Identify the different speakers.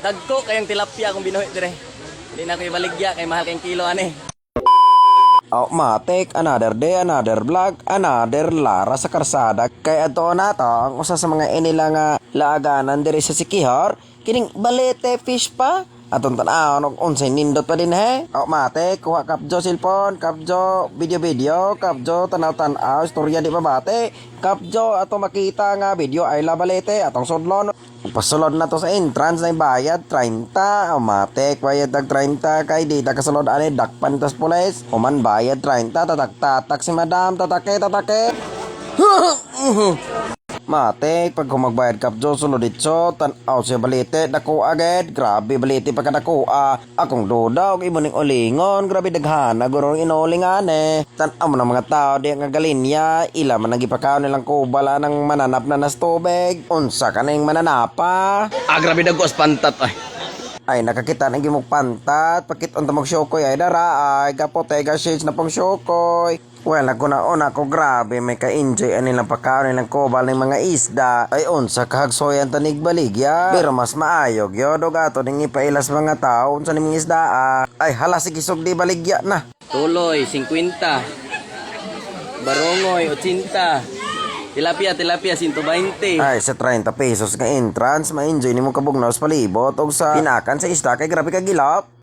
Speaker 1: Dagko kayong tilapia kung binuhi dire. Hindi na ko ibaligya kay mahal kayong kilo ani.
Speaker 2: Oh, matik, another day, another vlog, another lara sa karsada. Kaya ato na to, ang usa sa mga inila nga laaganan diri sa Sikihor, kining balete fish pa. Atong tanaw, unsay nindot pa din he. Oh, matik, kuha kapjo cellphone, kapjo video, kapjo tanaw-tanaw, istorya di ba bate? Kapjo, ato makita nga video ay la balete, atong sudlon. Pasulod na to sa entrance na bayad 30. Matik bayad tag 30 kay di ta kasulod ani dakpan tas pulis. Human bayad 30 tatak si madam tatake. Matik pag humagbayad kapjo sulod ditso tan-aw siya balite dako agad. Grabe balite pagkadako akong duda og imo ning ulingon. Grabe daghana gurong inulingan tan-aw mo ng mga tao di nga galinya ila man nagipakaon nilang kubala ng mananap na nas tubig. Unsa ka ning mananapa?
Speaker 1: Grabe dagos pantat ay.
Speaker 2: Ay nakakita ng gimog pantat pakit unta mag syokoy ay dara ay kapote ga shades na pang syokoy. Well, ako na una ko grabe may ka-enjoy anilang pagkaon nilang kubal ng mga isda. Ay unsa kahagsoyan tanig baligya. Pero mas maayog yo dog ato ning ipailas mga tao unsa ning isda Ay hala sige sugdi baligya na.
Speaker 1: Tuloy 50. Barongoy 80. Tilapia 120.
Speaker 2: Ay sa 30 pesos nga entrance ma-enjoy nimo kabugnaw sa palibot og sa pinakan sa isda kay grabe ka gilap.